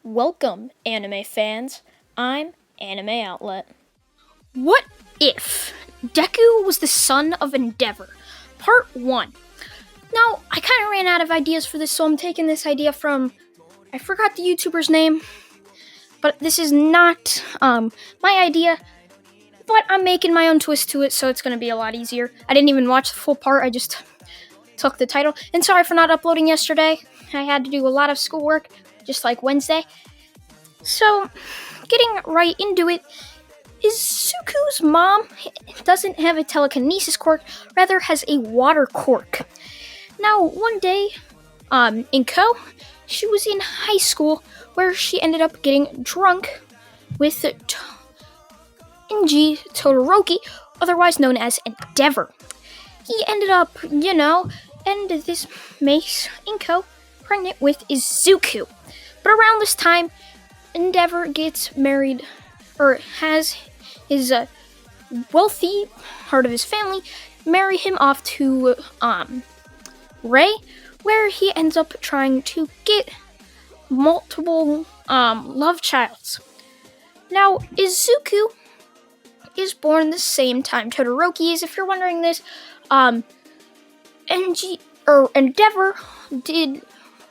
Welcome, anime fans. I'm Anime Outlet. What if Deku was the son of Endeavor? Part 1. Now, I kind of ran out of ideas for this, so I'm taking this idea from, I forgot the YouTuber's name, but this is not my idea, but I'm making my own twist to it, so it's going to be a lot easier. I didn't even watch the full part, I just took the title. And sorry for not uploading yesterday. I had to do a lot of schoolwork, just like Wednesday. So, getting right into it, Izuku's mom doesn't have a telekinesis quirk, rather has a water quirk. Now, one day, Inko, she was in high school where she ended up getting drunk with Inji Todoroki, otherwise known as Endeavor. He ended up, and this makes Inko pregnant with Izuku. But around this time, Endeavor gets married, or has his wealthy part of his family marry him off to Ray, where he ends up trying to get multiple love childs. Now, Izuku is born the same time Todoroki is. If you're wondering this, Endeavor did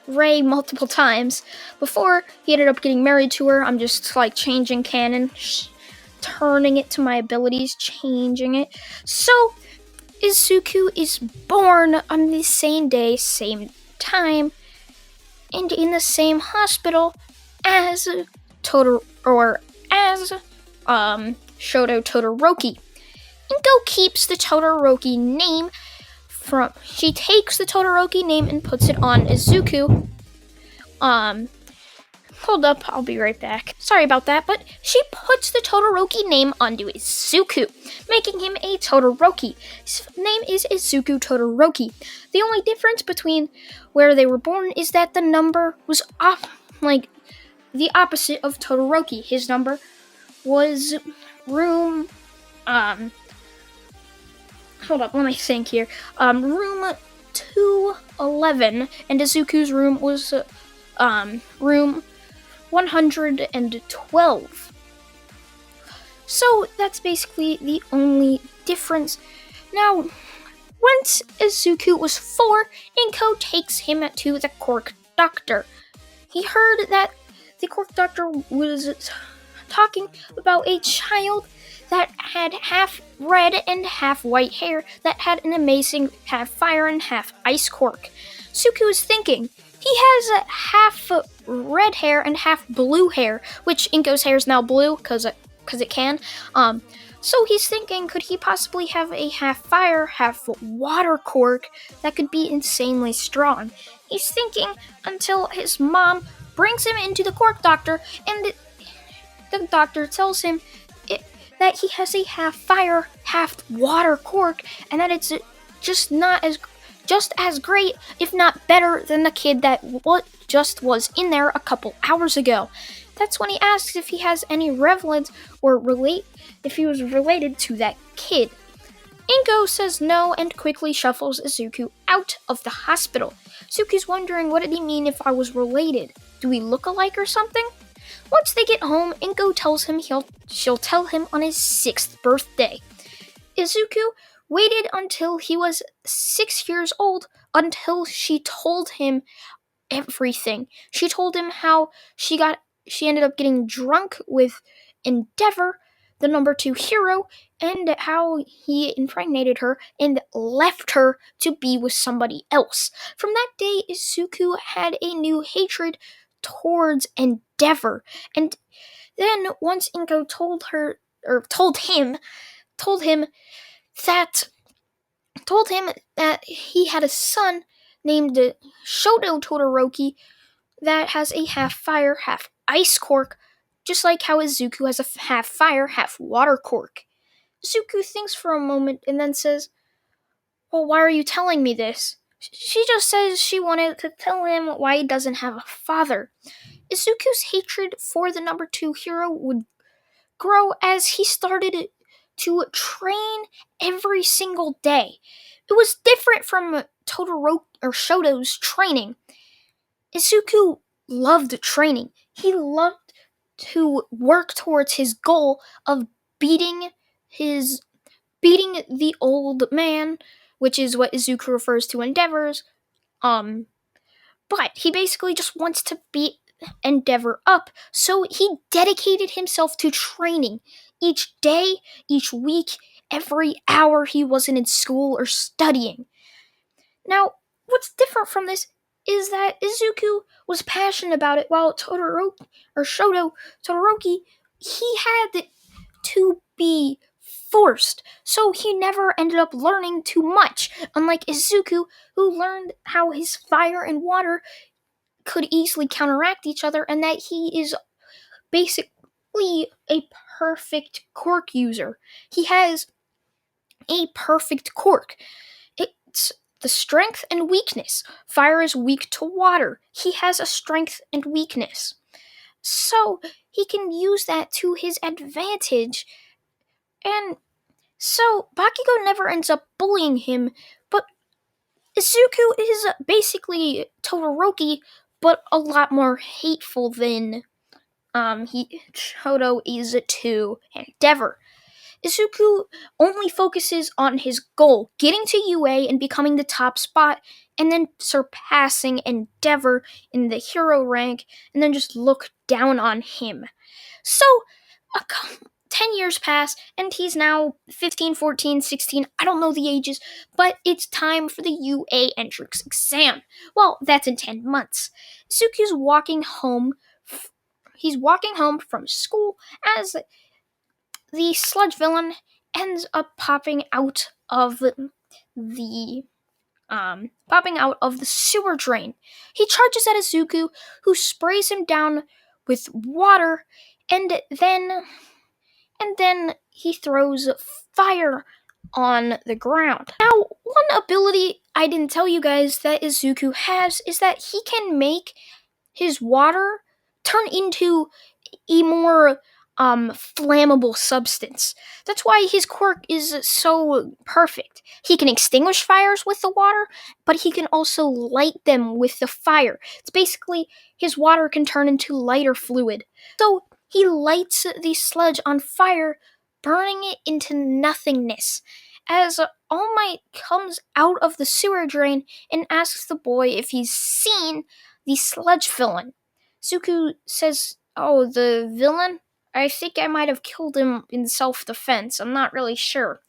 Ray multiple times before he ended up getting married to her. I'm just changing canon, turning it to my abilities, changing it. So, Izuku is born on the same day, same time, and in the same hospital as Shoto Todoroki. Inko keeps the Todoroki name she takes the Todoroki name and puts it on Izuku. Hold up, I'll be right back. Sorry about that, but she puts the Todoroki name onto Izuku, making him a Todoroki. His name is Izuku Todoroki. The only difference between where they were born is that the number was the opposite of Todoroki. His number was room, hold up, let me think here. Room 211, and Izuku's room was room 112. So that's basically the only difference. Now, once Izuku was 4, Inko takes him to the quirk doctor. He heard that the quirk doctor was talking about a child that had half red and half white hair that had an amazing half fire and half ice quirk. Izuku was thinking, he has half red hair and half blue hair, which Inko's hair is now blue because it can. So he's thinking, could he possibly have a half fire, half water quirk that could be insanely strong? He's thinking until his mom brings him into the quirk doctor, and the doctor tells him that he has a half fire, half water quirk, and that it's just as great, if not better, than the kid that just was in there a couple hours ago. That's when he asks if he has any relevance or if he was related to that kid. Inko says no and quickly shuffles Izuku out of the hospital. Izuku's wondering, what did he mean if I was related? Do we look alike or something? Once they get home, Inko tells him she'll tell him on his 6th birthday. Izuku waited until he was 6 years old until she told him everything. She told him how she ended up getting drunk with Endeavor, the number 2 hero, and how he impregnated her and left her to be with somebody else. From that day, Izuku had a new hatred towards Endeavor. And then once Inko told him that he had a son named Shoto Todoroki that has a half fire, half ice quirk, just like how Izuku has a half fire, half water quirk. Izuku thinks for a moment and then says, well, why are you telling me this? She just says she wanted to tell him why he doesn't have a father. Izuku's hatred for the number 2 hero would grow as he started to train every single day. It was different from Shoto's training. Izuku loved training. He loved to work towards his goal of beating his beating the old man, which is what Izuku refers to Endeavors. Um, but he basically just wants to beat Endeavor up, so he dedicated himself to training each day, each week, every hour he wasn't in school or studying. Now, what's different from this is that Izuku was passionate about it, while Shoto Todoroki, he had to be forced, so he never ended up learning too much, unlike Izuku, who learned how his fire and water could easily counteract each other, and that he is basically a perfect quirk user. He has a perfect quirk. It's the strength and weakness. Fire is weak to water. He has a strength and weakness. So he can use that to his advantage. And so Bakugo never ends up bullying him, but Izuku is basically Todoroki, but a lot more hateful than Choto is to Endeavor. Izuku only focuses on his goal, getting to UA and becoming the top spot, and then surpassing Endeavor in the hero rank, and then just look down on him. So, 10 years pass, and he's now 15, 14, 16, I don't know the ages, but it's time for the UA entrance exam. Well, that's in 10 months. Izuku's walking home. He's walking home from school as the sludge villain ends up popping out of the sewer drain. He charges at Izuku, who sprays him down with water, and then he throws fire on the ground. Now, one ability I didn't tell you guys that Izuku has is that he can make his water turn into a more flammable substance. That's why his quirk is so perfect. He can extinguish fires with the water, but he can also light them with the fire. It's basically his water can turn into lighter fluid. So he lights the sludge on fire, burning it into nothingness. As All Might comes out of the sewer drain and asks the boy if he's seen the sludge villain. Zuku says, "Oh, the villain? I think I might have killed him in self-defense. I'm not really sure."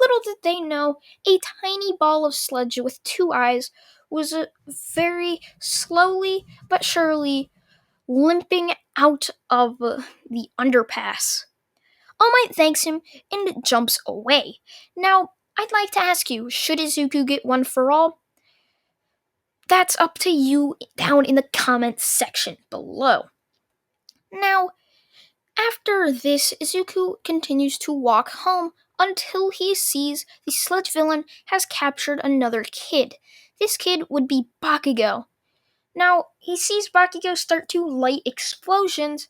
Little did they know, a tiny ball of sludge with two eyes was very slowly but surely limping out of the underpass. All Might thanks him and jumps away. Now, I'd like to ask you, should Izuku get one for all? That's up to you down in the comments section below. Now, after this, Izuku continues to walk home until he sees the sludge villain has captured another kid. This kid would be Bakugo. Now, he sees Bakugo start to light explosions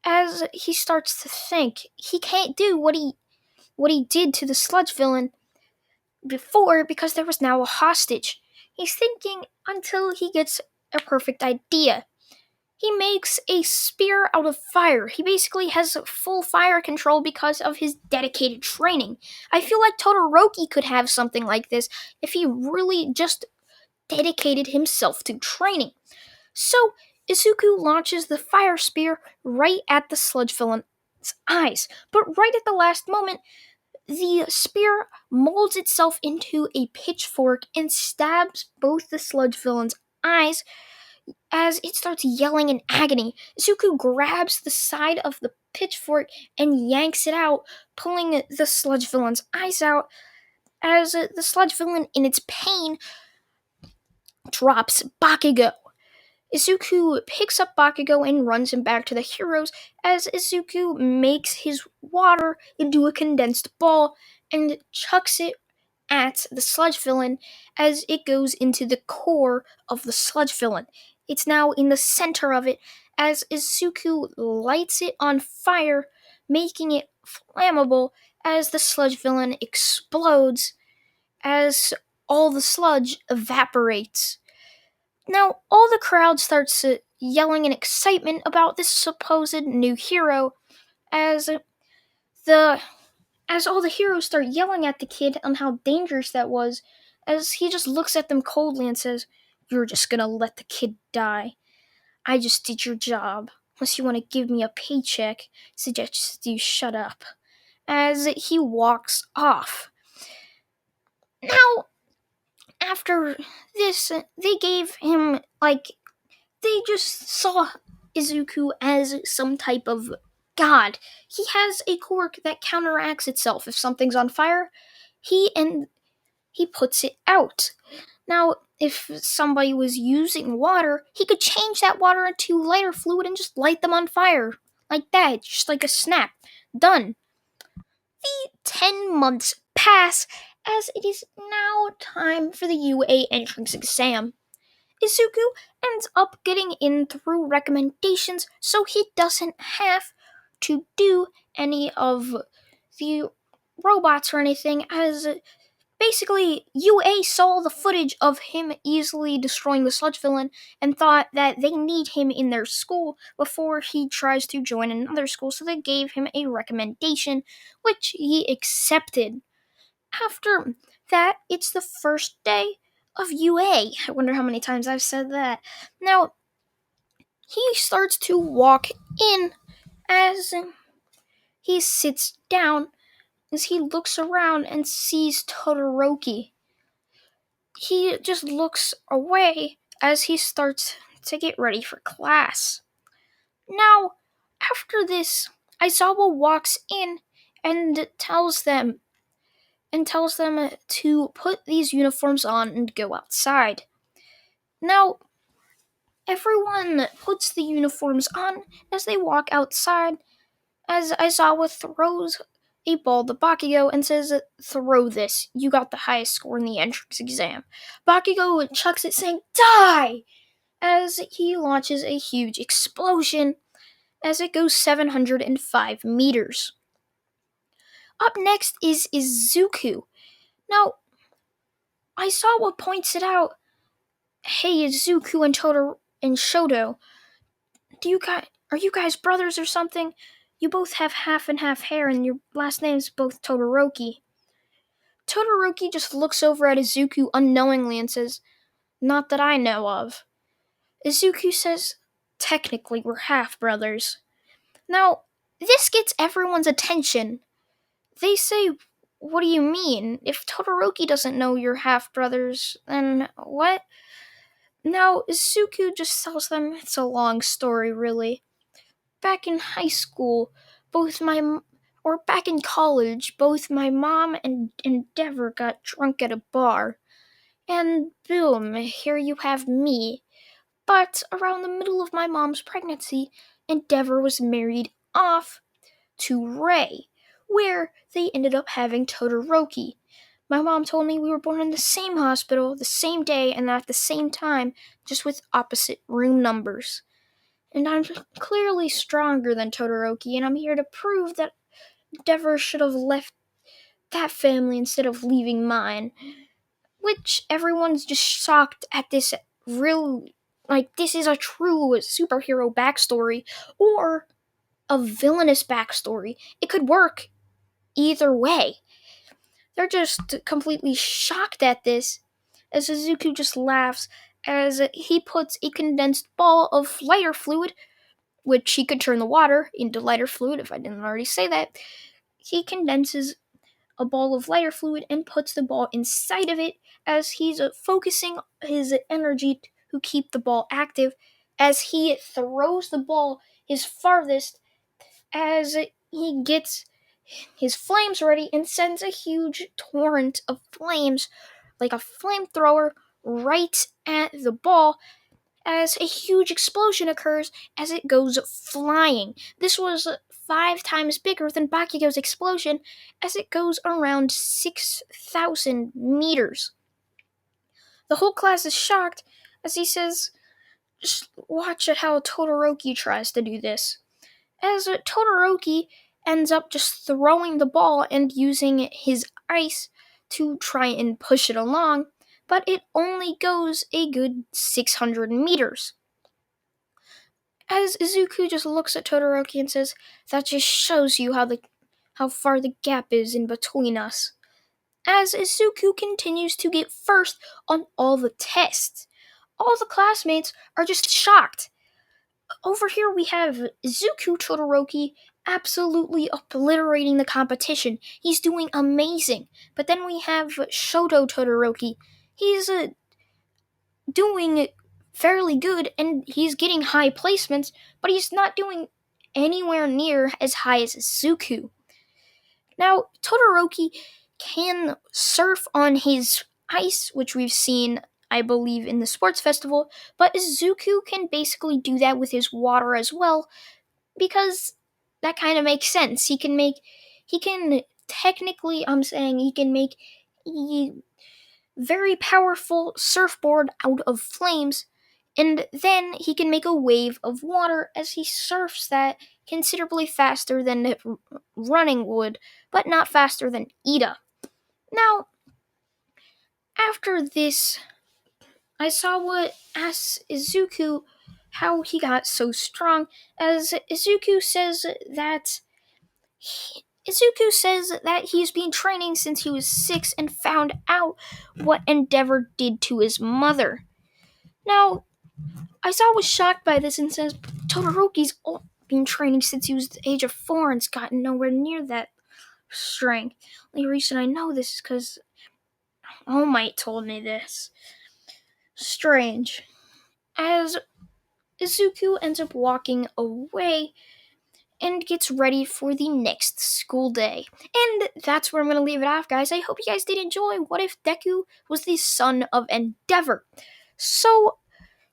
as he starts to think he can't do what he did to the sludge villain before because there was now a hostage. He's thinking until he gets a perfect idea. He makes a spear out of fire. He basically has full fire control because of his dedicated training. I feel like Todoroki could have something like this if he really just dedicated himself to training. So, Izuku launches the fire spear right at the sludge villain's eyes, but right at the last moment, the spear molds itself into a pitchfork and stabs both the sludge villain's eyes. As it starts yelling in agony, Izuku grabs the side of the pitchfork and yanks it out, pulling the sludge villain's eyes out. As the sludge villain, in its pain, drops Bakugo. Izuku picks up Bakugo and runs him back to the heroes as Izuku makes his water into a condensed ball and chucks it at the sludge villain as it goes into the core of the sludge villain. It's now in the center of it as Izuku lights it on fire, making it flammable as the sludge villain explodes as all the sludge evaporates. Now, all the crowd starts yelling in excitement about this supposed new hero as the as all the heroes start yelling at the kid on how dangerous that was, as he just looks at them coldly and says, "You're just gonna let the kid die. I just did your job. Unless you want to give me a paycheck, suggest you shut up." As he walks off. Now, after this, they gave him, they just saw Izuku as some type of god. He has a quirk that counteracts itself. If something's on fire, he puts it out. Now, if somebody was using water, he could change that water into lighter fluid and just light them on fire. Like that, just like a snap. Done. 10 months pass as it is now time for the UA entrance exam. Izuku ends up getting in through recommendations, so he doesn't have to do any of the robots or anything, as basically UA saw the footage of him easily destroying the sludge villain and thought that they need him in their school before he tries to join another school, so they gave him a recommendation, which he accepted. After that, it's the first day of UA. I wonder how many times I've said that. Now, he starts to walk in as he sits down, as he looks around and sees Todoroki. He just looks away as he starts to get ready for class. Now, after this, Aizawa walks in and tells them to put these uniforms on and go outside. Now, everyone puts the uniforms on as they walk outside, as Aizawa throws a ball to Bakugo and says, "Throw this. You got the highest score in the entrance exam." Bakugo chucks it, saying, "Die!" as he launches a huge explosion as it goes 705 meters. Up next is Izuku. Now, Aizawa points it out. "Hey, Izuku and Shoto, are you guys brothers or something? You both have half and half hair, and your last name's both Todoroki." Todoroki just looks over at Izuku unknowingly and says, "Not that I know of." Izuku says, "Technically, we're half brothers." Now, this gets everyone's attention. They say, "What do you mean? If Todoroki doesn't know you're half brothers, then what?" Now, Izuku just tells them it's a long story, really. Back in high school, back in college, both my mom and Endeavor got drunk at a bar. And boom, here you have me. But around the middle of my mom's pregnancy, Endeavor was married off to Ray, where they ended up having Todoroki. My mom told me we were born in the same hospital, the same day, and at the same time, just with opposite room numbers. And I'm clearly stronger than Todoroki, and I'm here to prove that Endeavor should have left that family instead of leaving mine. Which everyone's just shocked at this this is a true superhero backstory or a villainous backstory. It could work either way. They're just completely shocked at this, as Suzuki just laughs as he puts a condensed ball of lighter fluid, which he could turn the water into lighter fluid if I didn't already say that. He condenses a ball of lighter fluid and puts the ball inside of it as he's focusing his energy to keep the ball active as he throws the ball his farthest as he gets his flames ready and sends a huge torrent of flames like a flamethrower right at the ball as a huge explosion occurs as it goes flying. This was 5 times bigger than Bakugo's explosion as it goes around 6,000 meters. The whole class is shocked as he says, "Just watch at how Todoroki tries to do this." As Todoroki ends up just throwing the ball and using his ice to try and push it along, but it only goes a good 600 meters. As Izuku just looks at Todoroki and says, "That just shows you how far the gap is in between us." As Izuku continues to get first on all the tests, all the classmates are just shocked. Over here we have Izuku Todoroki absolutely obliterating the competition. He's doing amazing. But then we have Shoto Todoroki. He's doing fairly good and he's getting high placements, but he's not doing anywhere near as high as Izuku. Now, Todoroki can surf on his ice, which we've seen, I believe, in the sports festival, but Izuku can basically do that with his water as well, because that kind of makes sense. He can technically, I'm saying, he can make a very powerful surfboard out of flames, and then he can make a wave of water as he surfs that considerably faster than running would, but not faster than Ida. Now, after this, I saw what asked Izuku how he got so strong, as Izuku says that he's been training since he was 6 and found out what Endeavor did to his mother. Now, Aizawa was shocked by this and says Todoroki's been training since he was the age of 4 and's gotten nowhere near that strength. The only reason I know this is because All Might told me this. Strange. As Izuku ends up walking away and gets ready for the next school day. And that's where I'm going to leave it off, guys. I hope you guys did enjoy What If Deku Was the Son of Endeavor. So,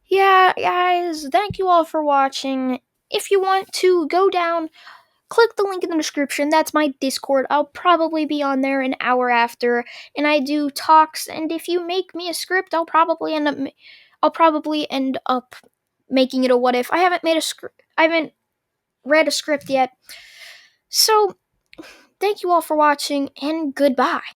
yeah, guys, thank you all for watching. If you want to go down, click the link in the description. That's my Discord. I'll probably be on there an hour after, and I do talks. And if you make me a script, I'll probably end up making it a what if. I haven't made a script. I haven't read a script yet. So, thank you all for watching, and goodbye.